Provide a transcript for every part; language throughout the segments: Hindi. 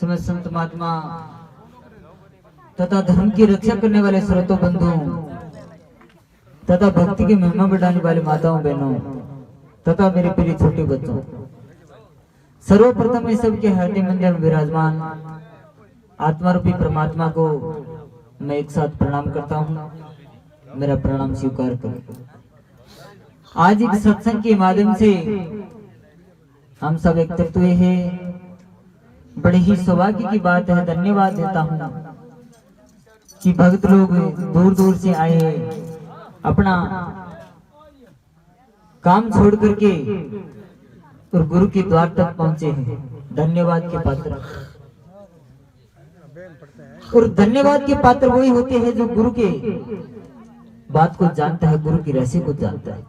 समय संत महात्मा तथा धर्म की रक्षा करने वाले श्रोतों बंधुओं तथा भक्ति की महिमा बढ़ाने वाले माताओं बहनों तथा मेरे प्रिय छोटे बच्चों, सर्वप्रथम इस सबके हृदय मंदिर में विराजमान आत्मा रूपी परमात्मा को मैं एक साथ प्रणाम करता हूँ। मेरा प्रणाम स्वीकार करें। आज एक सत्संग के माध्यम से हम सब एकत्रित हुए हैं। बड़े ही सौभाग्य की बात है। धन्यवाद देता हूँ कि भक्त लोग दूर दूर से आए, अपना काम छोड़ करके और गुरु के द्वार तक पहुंचे हैं। धन्यवाद के पात्र, और धन्यवाद के पात्र वही होते हैं जो गुरु के बात को जानता है, गुरु की रहस्य को जानता है।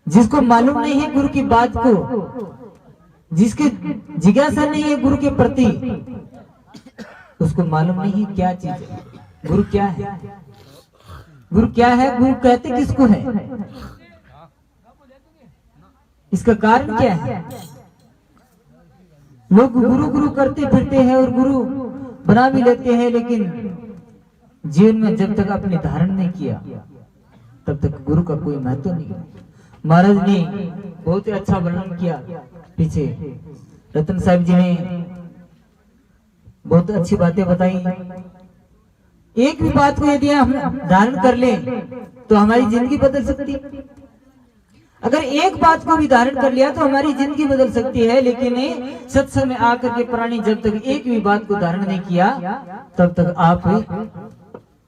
जिसको मालूम नहीं है गुरु की बात को, जिसके जिज्ञासा नहीं है गुरु के प्रति, उसको मालूम नहीं है क्या चीज है, गुरु क्या है, गुरु क्या है, गुरु कहते किसको है, इसका कारण क्या है। लोग गुरु गुरु करते फिरते हैं और गुरु बना भी लेते हैं, लेकिन जीवन में जब तक अपने धारण नहीं किया तब तक गुरु का कोई महत्व नहीं। महाराज ने बहुत ही अच्छा वर्णन किया, पीछे रतन साहिब जी ने बहुत अच्छी बातें बताई। एक भी बात को यदि हम धारण कर ले तो हमारी जिंदगी बदल सकती। अगर एक बात को भी धारण कर लिया तो हमारी जिंदगी बदल सकती है, लेकिन सत्संग में आकर के प्राणी जब तक एक भी बात को धारण नहीं किया तब तक आप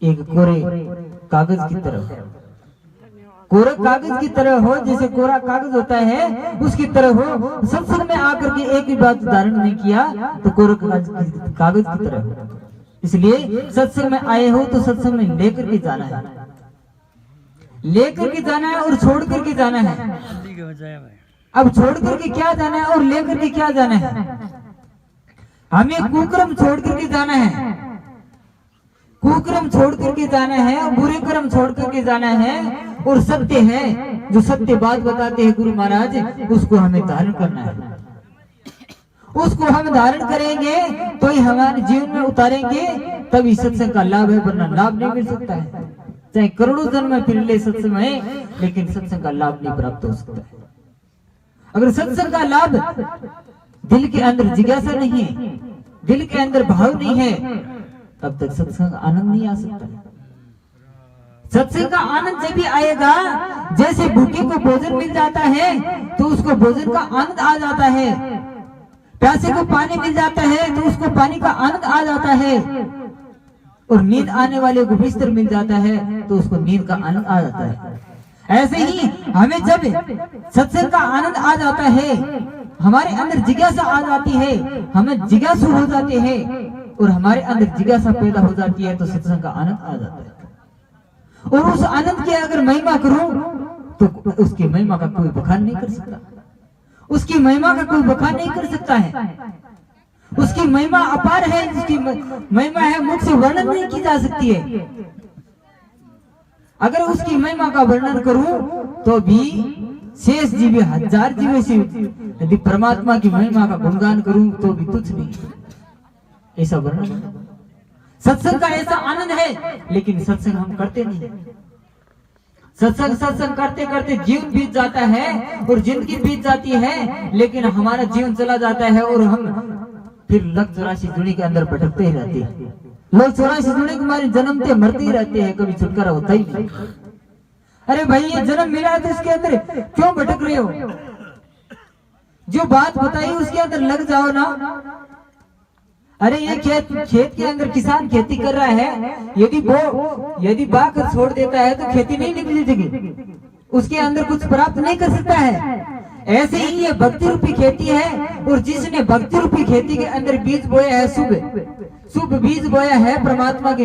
एक कोरे कागज की तरह, कोरा कागज की तरह हो, जैसे कोरा कागज होता है उसकी तरह हो। सत्संग में आकर के एक भी बात धारण नहीं किया तो कोरा कागज की तरह हो। इसलिए सत्संग में आए हो तो सत्संग में लेकर के जाना है, लेकर के जाना है और छोड़ करके जाना है। अब छोड़ करके क्या जाना है और लेकर के क्या जाना है। हमें कुक्रम छोड़ करके जाना है, कुक्रम छोड़ करके जाना है, बुरे कर्म छोड़ करके जाना है, और सत्य है जो सत्य बात बताते हैं गुरु महाराज, उसको हमें धारण करना है। उसको हम धारण करेंगे तो ही हमारे जीवन में उतारेंगे, तभी सत्संग का लाभ है, वरना लाभ नहीं मिल सकता है। चाहे करोड़ों जन्म में फिर ले सत्संग में, लेकिन सत्संग का लाभ नहीं प्राप्त हो सकता है। अगर सत्संग का लाभ दिल के अंदर जिज्ञासा नहीं है, दिल के अंदर भाव नहीं है, तब तक सत्संग का आनंद नहीं आ सकता है। सत्संग का आनंद जब भी आएगा, जैसे भूखे को भोजन मिल जाता है तो उसको भोजन का आनंद आ जाता है, प्यासे को पानी मिल जाता है तो उसको पानी का आनंद आ जाता है, और नींद आने वाले को बिस्तर मिल जाता है तो उसको नींद का आनंद आ जाता है। ऐसे ही हमें जब सत्संग का आनंद आ जाता है, हमारे अंदर जिज्ञासा आ जाती है, हमें जिज्ञासु हो जाते हैं, और हमारे अंदर जिज्ञासा पैदा हो जाती है तो सत्संग का आनंद आ जाता है। और उस आनंद की अगर महिमा करूं तो उसकी महिमा का कोई बखान नहीं कर सकता, उसकी महिमा का कोई बखान नहीं कर सकता है। उसकी महिमा अपार है, उसकी महिमा है मुख से वर्णन नहीं की जा सकती है। अगर उसकी महिमा का वर्णन करूं तो भी शेष जीव हजार जीवों से यदि परमात्मा की महिमा का गुणगान करूं तो भी तुच्छ नहीं, ऐसा वर्णन। सत्संग का ऐसा आनंद है, लेकिन सत्संग हम करते नहीं। सत्संग करते करते जीवन बीत जाता है और जिंदगी बीत जाती है, लेकिन हमारा जीवन चला जाता है और हम फिर लग 84 जुड़ी के अंदर भटकते ही रहते हैं। लोग 84 जुड़ी के मारे जन्मते मरते ही रहते हैं, कभी छुटकारा होता ही नहीं। अरे भाई, ये जन्म मिला है तो इसके अंदर क्यों भटक रहे हो? जो बात बताई उसके अंदर लग जाओ ना। अरे ये खेत के अंदर किसान खेती कर रहा है, यदि बा कर छोड़ देता है तो खेती नहीं निकलेगी, उसके अंदर कुछ प्राप्त नहीं कर सकता है। ऐसे ही ये भक्ति रूपी खेती है, और जिसने भक्ति रूपी खेती के अंदर बीज बोया है, शुभ बीज बोया है परमात्मा के